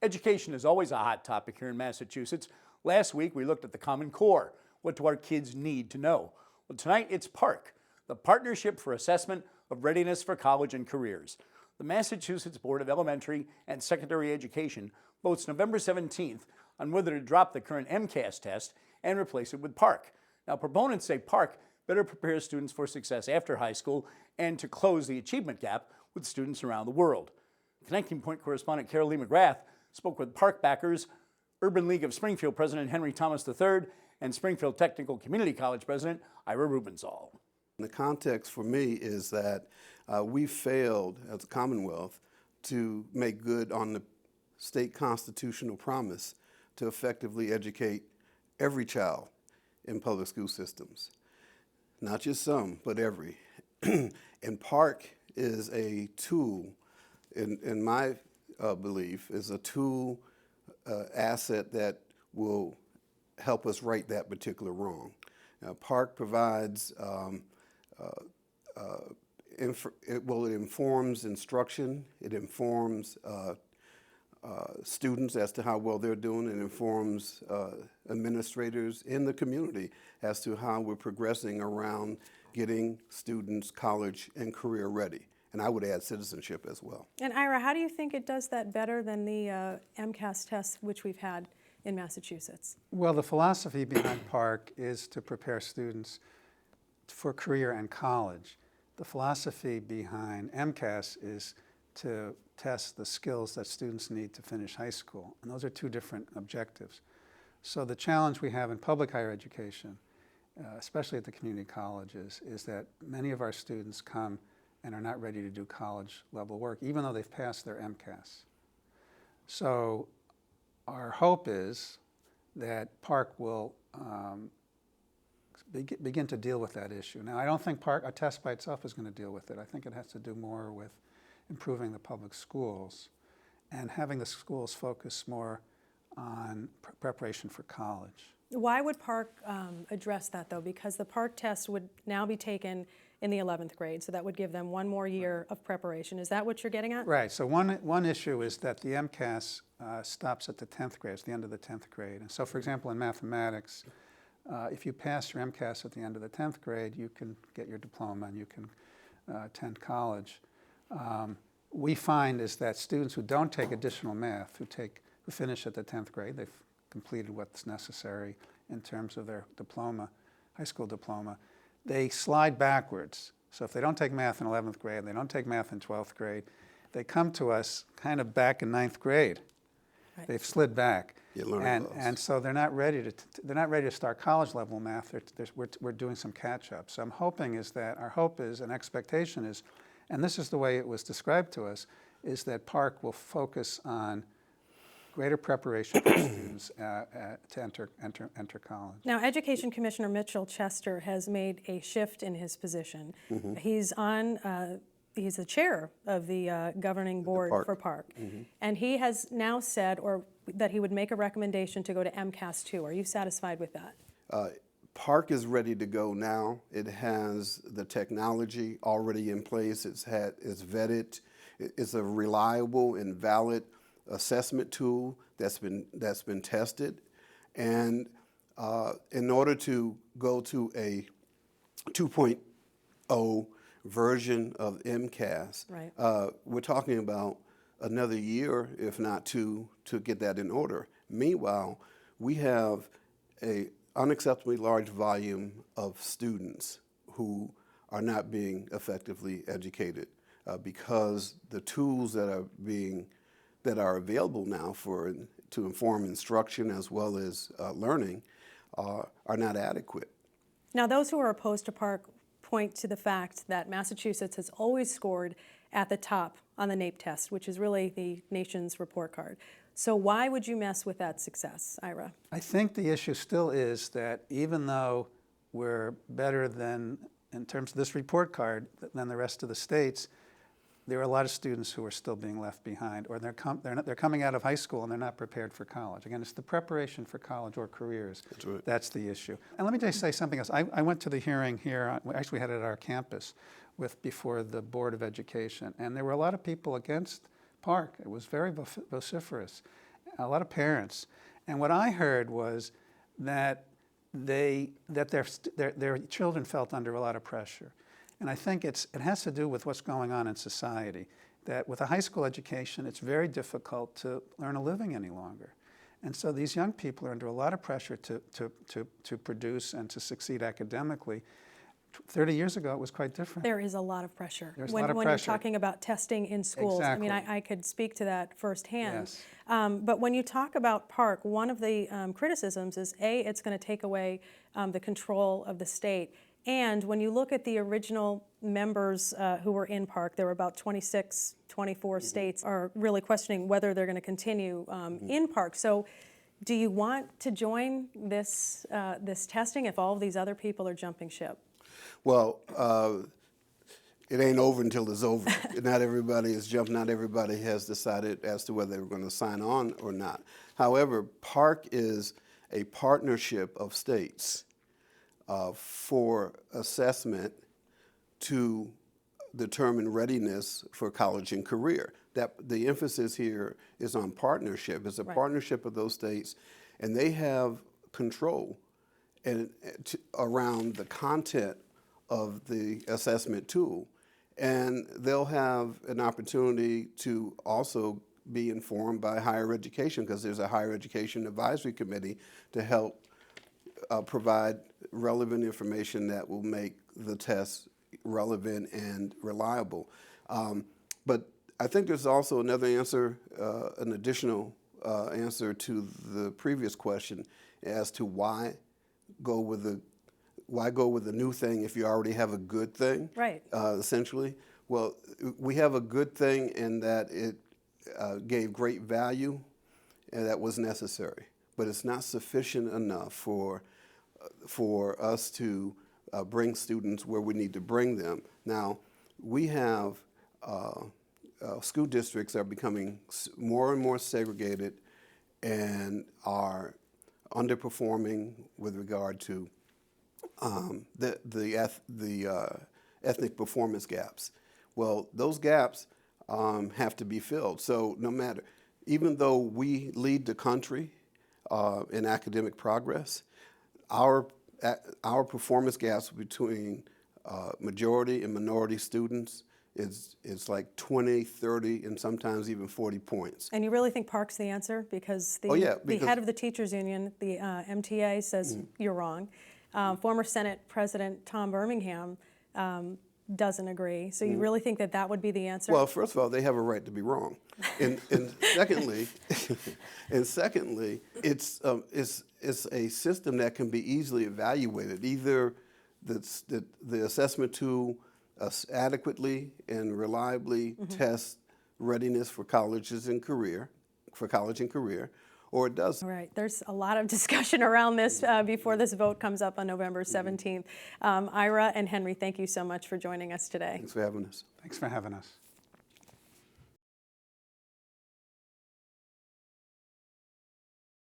Education is always a hot topic here in Massachusetts. Last week we looked at the Common Core. What do our kids need to know? Well, tonight it's PARCC, the Partnership for Assessment of Readiness for College and Careers. The Massachusetts Board of Elementary and Secondary Education votes November 17th on whether to drop the current M.C.A.S test and replace it with PARCC. Now, proponents say PARCC better prepares students for success after high school and to close the achievement gap with students around the world. Connecting Point correspondent Carolee McGrath spoke with PARCC backers, Urban League of Springfield President Henry Thomas III, and Springfield Technical Community College President Ira Rubenzahl. The context for me is that we failed as a Commonwealth to make good on the state constitutional promise to effectively educate every child in public school systems. Not just some, but every. And PARCC is a tool, in my belief, is a tool asset that will help us right that particular wrong. PARCC provides, it informs instruction, it informs students as to how well they're doing, it informs administrators in the community as to how we're progressing around getting students college and career ready. And I would add citizenship as well. And Ira, how do you think it does that better than the M.C.A.S test which we've had in Massachusetts? Well, the philosophy behind PARCC is to prepare students for career and college. The philosophy behind M.C.A.S is to test the skills that students need to finish high school. And those are two different objectives. So the challenge we have in public higher education, especially at the community colleges, is that many of our students come and are not ready to do college level work, even though they've passed their M.C.A.S. So our hope is that PARCC will begin to deal with that issue. Now, I don't think a test by itself is going to deal with it. I think it has to do more with improving the public schools and having the schools focus more on preparation for college. Why would PARCC address that, though? Because the PARCC test would now be taken in the 11th grade, so that would give them one more year of preparation. Is that what you're getting at? Right. So one issue is that the M.C.A.S stops at the 10th grade, it's the end of the 10th grade. And so, for example, in mathematics, if you pass your M.C.A.S at the end of the 10th grade, you can get your diploma and you can attend college. We find is that students who don't take additional math, who finish at the 10th grade, they've completed what's necessary in terms of their diploma, high school diploma, they slide backwards. So if they don't take math in 11th grade, they don't take math in 12th grade, they come to us kind of back in 9th grade. Right. They've slid back. And so they're not ready to start college level math. We're doing some catch up. So I'm hoping is that our hope is and expectation is, and this is the way it was described to us, is that PARCC will focus on greater preparation for students to enter college. Now, Education Commissioner Mitchell Chester has made a shift in his position. Mm-hmm. He's the chair of the governing board for PARCC. Mm-hmm. And he has now said that he would make a recommendation to go to M.C.A.S 2. Are you satisfied with that? PARCC is ready to go now. It has the technology already in place. It's vetted. It's a reliable and valid assessment tool that's been tested. And in order to go to a 2.0 version of M.C.A.S, right. We're talking about another year, if not two, to get that in order. Meanwhile, we have an unacceptably large volume of students who are not being effectively educated because the tools that are available now to inform instruction as well as learning are not adequate. Now, those who are opposed to PARCC point to the fact that Massachusetts has always scored at the top on the NAEP test, which is really the nation's report card. So why would you mess with that success, Ira? I think the issue still is that even though we're better than, in terms of this report card, than the rest of the states, there are a lot of students who are still being left behind, or they're coming out of high school and they're not prepared for college. Again, it's the preparation for college or careers. That's right. That's the issue. And let me just say something else. I went to the hearing here, actually we had it at our campus, before the Board of Education, and there were a lot of people against PARCC. It was very vociferous. a lot of parents. And what I heard was that their children felt under a lot of pressure. And I think it has to do with what's going on in society, that with a high school education, it's very difficult to earn a living any longer. And so these young people are under a lot of pressure to produce and to succeed academically. 30 years ago, it was quite different. There is a lot of pressure. There's when a lot of when pressure. you're talking about testing in schools, Exactly. I mean, I could speak to that firsthand. Yes. But when you talk about PARCC, one of the criticisms is, A, it's going to take away the control of the state. And when you look at the original members who were in PARCC, there were about 26, 24 states are really questioning whether they're going to continue in PARCC. So do you want to join this, this testing if all of these other people are jumping ship? Well, it ain't over until it's over. Not everybody has jumped. Not everybody has decided as to whether they're going to sign on or not. However, PARCC is a partnership of states for assessment to determine readiness for college and career. That the emphasis here is on partnership. It's a partnership of those states, and they have control around the content of the assessment tool. And they'll have an opportunity to also be informed by higher education, because there's a higher education advisory committee to help provide relevant information that will make the test relevant and reliable. But I think there's also another answer, an additional answer to the previous question as to why go with a new thing if you already have a good thing? Right. Essentially, well, we have a good thing in that it gave great value, and that was necessary. But it's not sufficient enough for us to bring students where we need to bring them. Now, we have school districts are becoming more and more segregated and are underperforming with regard to the ethnic performance gaps. Well, those gaps have to be filled. So no matter, even though we lead the country in academic progress, our performance gaps between majority and minority students is like 20, 30, and sometimes even 40 points. And you really think PARCC's the answer? Because the head of the teachers union, the M.C.A.S, says you're wrong. Former Senate President Tom Birmingham doesn't agree. So you really think that that would be the answer? Well, first of all, they have a right to be wrong, and secondly, it's a system that can be easily evaluated. Either the assessment tool adequately and reliably tests readiness for college and career, or it doesn't. All right, there's a lot of discussion around this before this vote comes up on November 17th. Ira and Henry, thank you so much for joining us today. Thanks for having us. Thanks for having us.